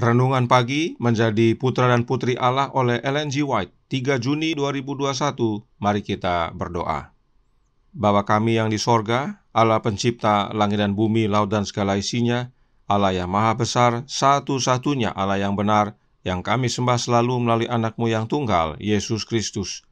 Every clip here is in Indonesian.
Renungan Pagi Menjadi Putra dan Putri Allah oleh Ellen G. White, 3 Juni 2021. Mari kita berdoa. Bapa kami yang di sorga, Allah pencipta langit dan bumi, laut dan segala isinya, Allah yang maha besar, satu-satunya Allah yang benar, yang kami sembah selalu melalui anak-Mu yang tunggal, Yesus Kristus.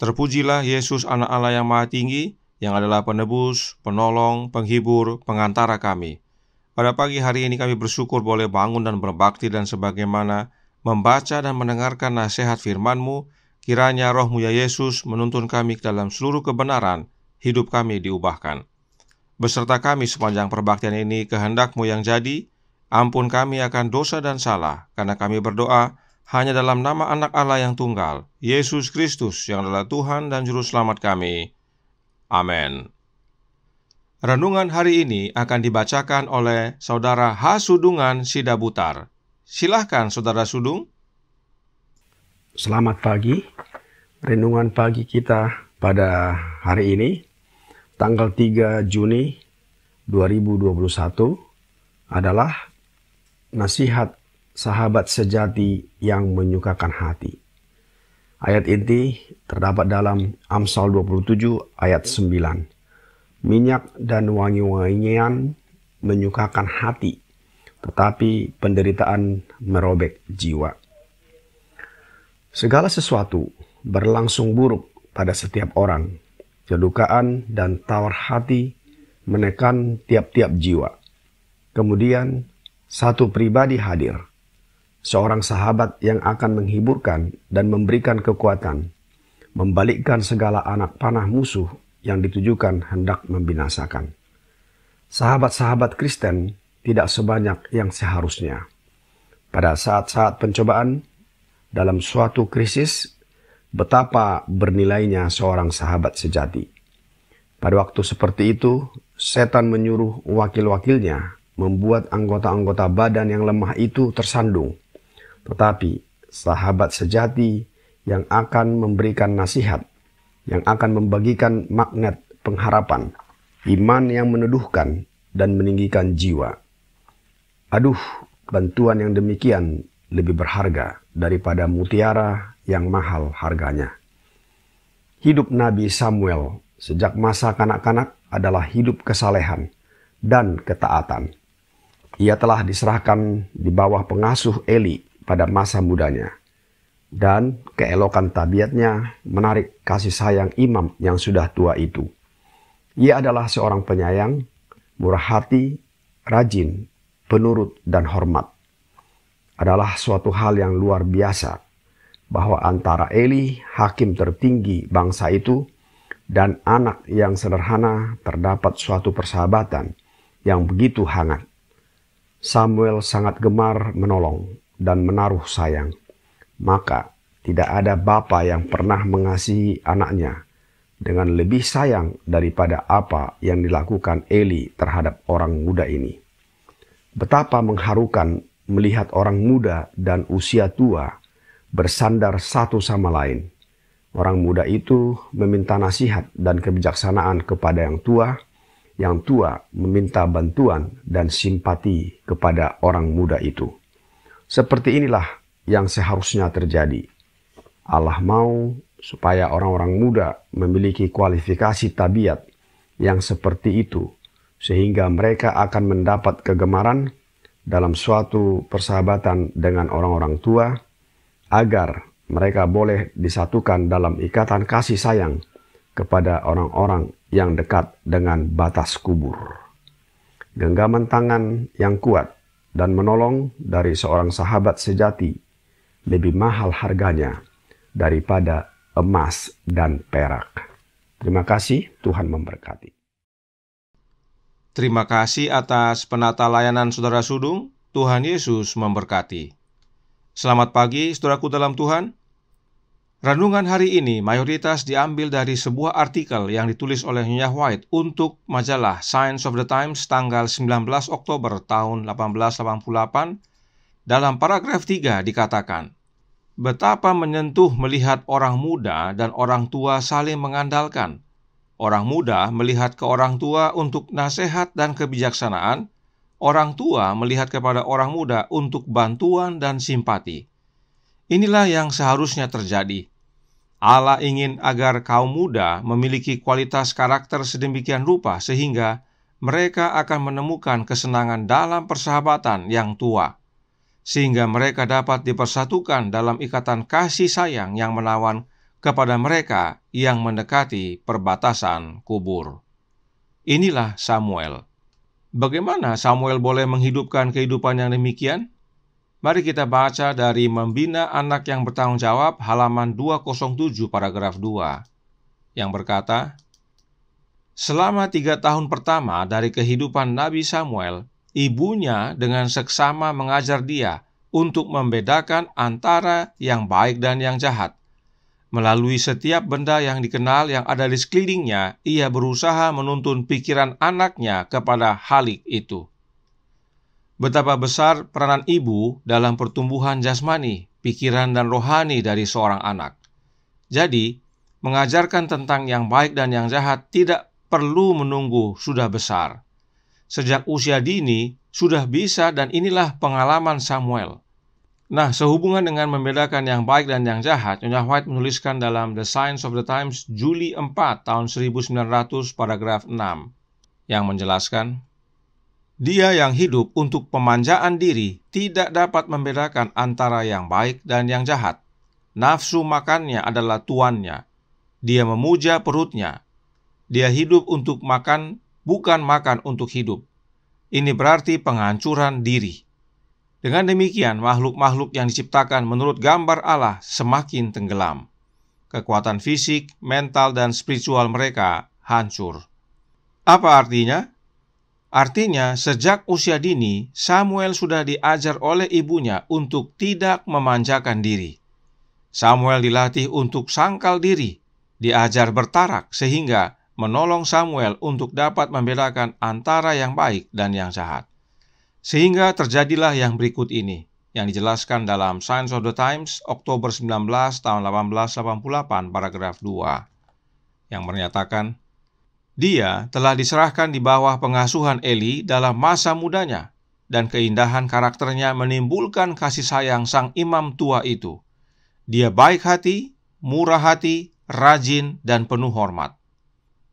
Terpujilah Yesus, anak Allah yang maha tinggi, yang adalah penebus, penolong, penghibur, pengantara kami. Pada pagi hari ini kami bersyukur boleh bangun dan berbakti, dan sebagaimana membaca dan mendengarkan nasihat firman-Mu, kiranya Roh-Mu ya Yesus menuntun kami ke dalam seluruh kebenaran, hidup kami diubahkan. Beserta kami sepanjang perbaktian ini, kehendak-Mu yang jadi, ampun kami akan dosa dan salah, karena kami berdoa hanya dalam nama anak Allah yang tunggal, Yesus Kristus, yang adalah Tuhan dan Juru Selamat kami. Amin. Renungan hari ini akan dibacakan oleh Saudara H. Sudungan Sidabutar. Silahkan Saudara Sudung. Selamat pagi. Renungan pagi kita pada hari ini, tanggal 3 Juni 2021, adalah nasihat sahabat sejati yang menyukakan hati. Ayat inti terdapat dalam Amsal 27 ayat 9. Minyak dan wangi-wangian menyukakan hati, tetapi penderitaan merobek jiwa. Segala sesuatu berlangsung buruk pada setiap orang. Kedukaan dan tawar hati menekan tiap-tiap jiwa. Kemudian satu pribadi hadir, seorang sahabat yang akan menghiburkan dan memberikan kekuatan, membalikkan segala anak panah musuh yang ditujukan hendak membinasakan. Sahabat-sahabat Kristen tidak sebanyak yang seharusnya. Pada saat-saat pencobaan, dalam suatu krisis, betapa bernilainya seorang sahabat sejati. Pada waktu seperti itu, setan menyuruh wakil-wakilnya membuat anggota-anggota badan yang lemah itu tersandung. Tetapi sahabat sejati yang akan memberikan nasihat, yang akan membagikan magnet pengharapan, iman yang meneduhkan dan meninggikan jiwa. Aduh, bantuan yang demikian lebih berharga daripada mutiara yang mahal harganya. Hidup Nabi Samuel sejak masa kanak-kanak adalah hidup kesalehan dan ketaatan. Ia telah diserahkan di bawah pengasuh Eli pada masa mudanya, dan keelokan tabiatnya menarik kasih sayang imam yang sudah tua itu. Ia adalah seorang penyayang, murah hati, rajin, penurut, dan hormat. Adalah suatu hal yang luar biasa bahwa antara Eli, hakim tertinggi bangsa itu, dan anak yang sederhana terdapat suatu persahabatan yang begitu hangat. Samuel sangat gemar menolong dan menaruh sayang. Maka tidak ada bapa yang pernah mengasihi anaknya dengan lebih sayang daripada apa yang dilakukan Eli terhadap orang muda ini. Betapa mengharukan melihat orang muda dan usia tua bersandar satu sama lain. Orang muda itu meminta nasihat dan kebijaksanaan kepada yang tua meminta bantuan dan simpati kepada orang muda itu. Seperti inilah yang seharusnya terjadi. Allah mau supaya orang-orang muda memiliki kualifikasi tabiat yang seperti itu, sehingga mereka akan mendapat kegemaran dalam suatu persahabatan dengan orang-orang tua, agar mereka boleh disatukan dalam ikatan kasih sayang kepada orang-orang yang dekat dengan batas kubur. Genggaman tangan yang kuat dan menolong dari seorang sahabat sejati lebih mahal harganya daripada emas dan perak. Terima kasih, Tuhan memberkati. Terima kasih atas penata layanan Saudara Sudung. Tuhan Yesus memberkati. Selamat pagi, saudaraku dalam Tuhan. Renungan hari ini mayoritas diambil dari sebuah artikel yang ditulis oleh Nyonya White untuk majalah Science of the Times tanggal 19 Oktober tahun 1888. Dalam paragraf 3 dikatakan, betapa menyentuh melihat orang muda dan orang tua saling mengandalkan. Orang muda melihat ke orang tua untuk nasihat dan kebijaksanaan. orang tua melihat kepada orang muda untuk bantuan dan simpati. Inilah yang seharusnya terjadi. Allah ingin agar kaum muda memiliki kualitas karakter sedemikian rupa sehingga mereka akan menemukan kesenangan dalam persahabatan yang tua, sehingga mereka dapat dipersatukan dalam ikatan kasih sayang yang menawan kepada mereka yang mendekati perbatasan kubur. Inilah Samuel. Bagaimana Samuel boleh menghidupkan kehidupan yang demikian? Mari kita baca dari Membina Anak yang Bertanggung Jawab halaman 207 paragraf 2 yang berkata, selama 3 tahun pertama dari kehidupan Nabi Samuel, ibunya dengan seksama mengajar dia untuk membedakan antara yang baik dan yang jahat. Melalui setiap benda yang dikenal yang ada di sekelilingnya, ia berusaha menuntun pikiran anaknya kepada hal itu. Betapa besar peranan ibu dalam pertumbuhan jasmani, pikiran, dan rohani dari seorang anak. Jadi, mengajarkan tentang yang baik dan yang jahat tidak perlu menunggu sudah besar. Sejak usia dini, sudah bisa, dan inilah pengalaman Samuel. Nah, sehubungan dengan membedakan yang baik dan yang jahat, Nyonya White menuliskan dalam The Signs of the Times, Juli 4, tahun 1900, paragraf 6, yang menjelaskan, dia yang hidup untuk pemanjaan diri tidak dapat membedakan antara yang baik dan yang jahat. Nafsu makannya adalah tuannya. Dia memuja perutnya. Dia hidup untuk makan, bukan makan untuk hidup. Ini berarti penghancuran diri. Dengan demikian, makhluk-makhluk yang diciptakan menurut gambar Allah semakin tenggelam. Kekuatan fisik, mental, dan spiritual mereka hancur. Apa artinya? Artinya, sejak usia dini, Samuel sudah diajar oleh ibunya untuk tidak memanjakan diri. Samuel dilatih untuk sangkal diri, diajar bertarak sehingga menolong Samuel untuk dapat membedakan antara yang baik dan yang jahat. Sehingga terjadilah yang berikut ini, yang dijelaskan dalam Signs of the Times, Oktober 19, tahun 1888, paragraf 2, yang menyatakan, dia telah diserahkan di bawah pengasuhan Eli dalam masa mudanya, dan keindahan karakternya menimbulkan kasih sayang sang imam tua itu. Dia baik hati, murah hati, rajin, dan penuh hormat.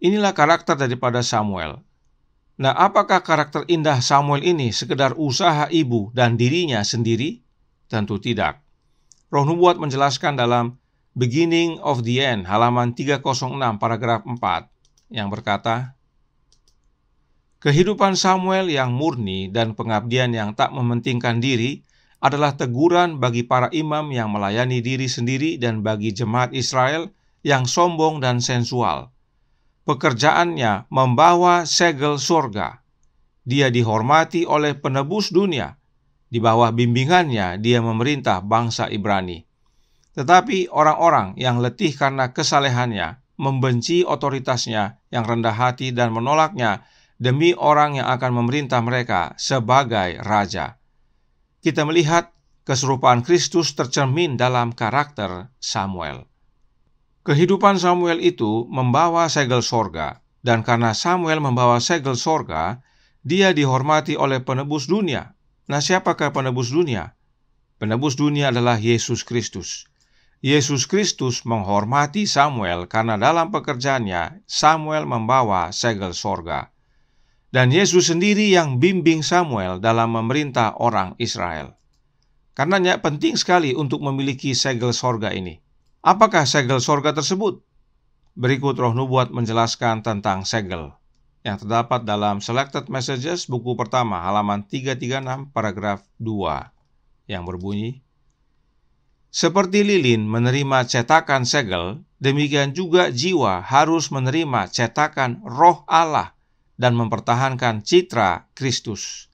Inilah karakter daripada Samuel. Nah, apakah karakter indah Samuel ini sekedar usaha ibu dan dirinya sendiri? Tentu tidak. Roh Nubuat menjelaskan dalam Beginning of the End, halaman 306, paragraf 4, yang berkata, kehidupan Samuel yang murni dan pengabdian yang tak mementingkan diri adalah teguran bagi para imam yang melayani diri sendiri dan bagi jemaat Israel yang sombong dan sensual. Pekerjaannya membawa segel surga. Dia dihormati oleh penebus dunia. Di bawah bimbingannya dia memerintah bangsa Ibrani. Tetapi orang-orang yang letih karena kesalehannya membenci otoritasnya yang rendah hati dan menolaknya demi orang yang akan memerintah mereka sebagai raja. Kita melihat keserupaan Kristus tercermin dalam karakter Samuel. Kehidupan Samuel itu membawa segel sorga, dan karena Samuel membawa segel sorga, dia dihormati oleh penebus dunia. Nah, siapakah penebus dunia? Penebus dunia adalah Yesus Kristus. Yesus Kristus menghormati Samuel karena dalam pekerjaannya Samuel membawa segel sorga. Dan Yesus sendiri yang bimbing Samuel dalam memerintah orang Israel. Karenanya penting sekali untuk memiliki segel sorga ini. Apakah segel sorga tersebut? Berikut Roh Nubuat menjelaskan tentang segel, yang terdapat dalam Selected Messages buku pertama halaman 336 paragraf 2, yang berbunyi, seperti lilin menerima cetakan segel, demikian juga jiwa harus menerima cetakan Roh Allah dan mempertahankan citra Kristus.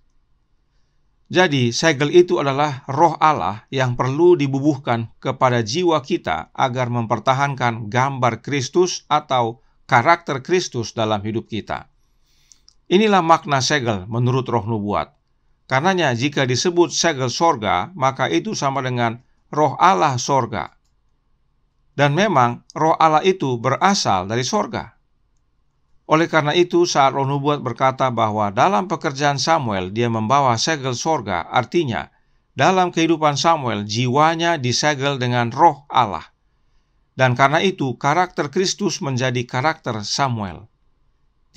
Jadi, segel itu adalah Roh Allah yang perlu dibubuhkan kepada jiwa kita agar mempertahankan gambar Kristus atau karakter Kristus dalam hidup kita. Inilah makna segel menurut Roh Nubuat. Karenanya, jika disebut segel sorga, maka itu sama dengan Roh Allah sorga. Dan memang Roh Allah itu berasal dari sorga. Oleh karena itu, saat Roh Nubuat berkata bahwa dalam pekerjaan Samuel dia membawa segel sorga, artinya dalam kehidupan Samuel jiwanya disegel dengan Roh Allah. Dan karena itu karakter Kristus menjadi karakter Samuel.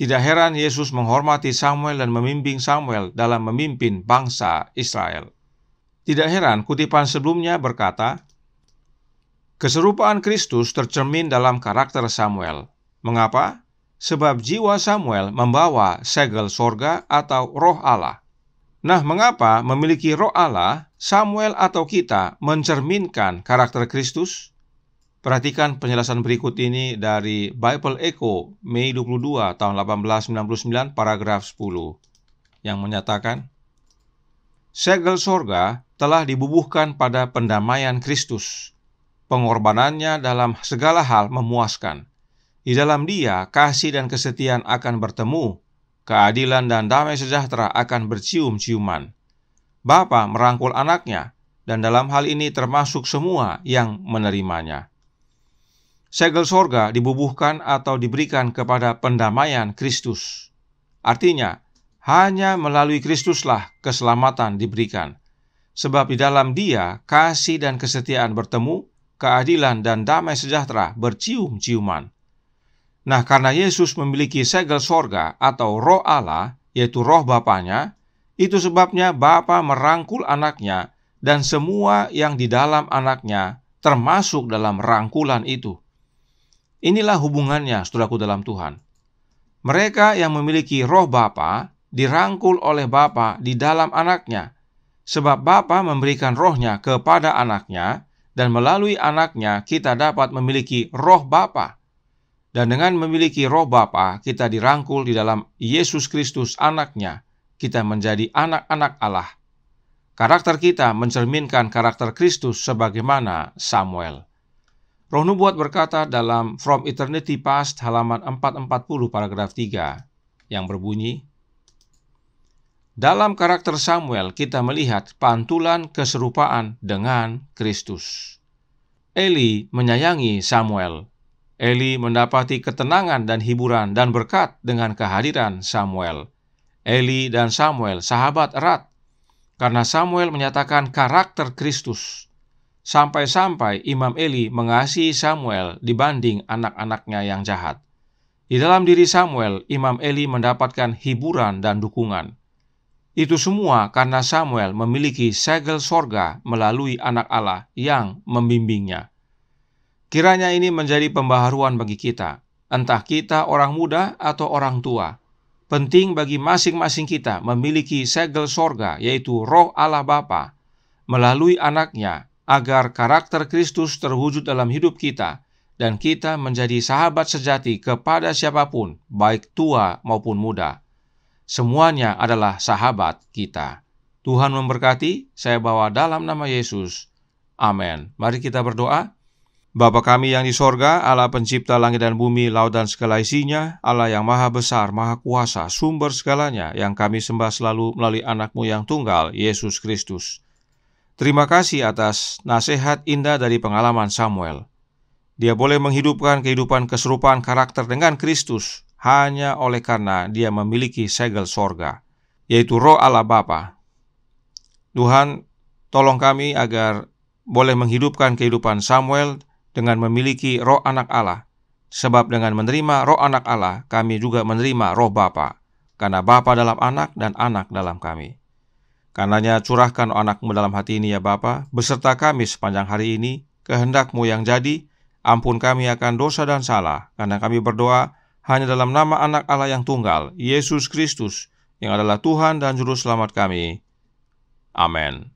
Tidak heran Yesus menghormati Samuel dan membimbing Samuel dalam memimpin bangsa Israel. Tidak heran kutipan sebelumnya berkata, keserupaan Kristus tercermin dalam karakter Samuel. Mengapa? Sebab jiwa Samuel membawa segel sorga atau Roh Allah. Nah, mengapa memiliki Roh Allah, Samuel atau kita mencerminkan karakter Kristus? Perhatikan penjelasan berikut ini dari Bible Echo, Mei 22, tahun 1899, paragraf 10, yang menyatakan, segel sorga telah dibubuhkan pada pendamaian Kristus. Pengorbanannya dalam segala hal memuaskan. Di dalam Dia, kasih dan kesetiaan akan bertemu, keadilan dan damai sejahtera akan bercium-ciuman. Bapa merangkul anaknya, dan dalam hal ini termasuk semua yang menerimanya. Segel sorga dibubuhkan atau diberikan kepada pendamaian Kristus. Artinya, hanya melalui Kristuslah keselamatan diberikan. Sebab di dalam Dia, kasih dan kesetiaan bertemu, keadilan dan damai sejahtera bercium-ciuman. Nah, karena Yesus memiliki segel sorga atau Roh Allah, yaitu Roh Bapanya, itu sebabnya Bapa merangkul anaknya dan semua yang di dalam anaknya termasuk dalam rangkulan itu. Inilah hubungannya, saudaraku dalam Tuhan. Mereka yang memiliki Roh Bapa dirangkul oleh Bapa di dalam anaknya, sebab Bapa memberikan Rohnya kepada anaknya, dan melalui anaknya kita dapat memiliki Roh Bapa. Dan dengan memiliki Roh Bapa, kita dirangkul di dalam Yesus Kristus anaknya. Kita menjadi anak-anak Allah. Karakter kita mencerminkan karakter Kristus sebagaimana Samuel. Roh Nubuat berkata dalam From Eternity Past halaman 440 paragraf 3 yang berbunyi, dalam karakter Samuel kita melihat pantulan keserupaan dengan Kristus. Eli menyayangi Samuel. Eli mendapati ketenangan dan hiburan dan berkat dengan kehadiran Samuel. Eli dan Samuel sahabat erat, karena Samuel menyatakan karakter Kristus. Sampai-sampai Imam Eli mengasihi Samuel dibanding anak-anaknya yang jahat. Di dalam diri Samuel, Imam Eli mendapatkan hiburan dan dukungan. Itu semua karena Samuel memiliki segel sorga melalui anak Allah yang membimbingnya. Kiranya ini menjadi pembaharuan bagi kita, entah kita orang muda atau orang tua. Penting bagi masing-masing kita memiliki segel sorga, yaitu Roh Allah Bapa, melalui anaknya, agar karakter Kristus terwujud dalam hidup kita, dan kita menjadi sahabat sejati kepada siapapun, baik tua maupun muda. Semuanya adalah sahabat kita. Tuhan memberkati, saya bawa dalam nama Yesus. Amin. Mari kita berdoa. Bapa kami yang di sorga, Allah pencipta langit dan bumi, laut dan segala isinya, Allah yang maha besar, maha kuasa, sumber segalanya, yang kami sembah selalu melalui anak-Mu yang tunggal, Yesus Kristus. Terima kasih atas nasihat indah dari pengalaman Samuel. Dia boleh menghidupkan kehidupan keserupaan karakter dengan Kristus, hanya oleh karena dia memiliki segel sorga, yaitu Roh Allah Bapa. Tuhan, tolong kami agar boleh menghidupkan kehidupan Samuel dengan memiliki Roh Anak Allah. Sebab dengan menerima Roh Anak Allah, kami juga menerima Roh Bapa, karena Bapa dalam Anak dan Anak dalam kami. Karenanya curahkan Anak-Mu dalam hati ini ya Bapa, beserta kami sepanjang hari ini, kehendak-Mu yang jadi, ampun kami akan dosa dan salah, karena kami berdoa hanya dalam nama Anak Allah yang tunggal, Yesus Kristus, yang adalah Tuhan dan Juru Selamat kami. Amin.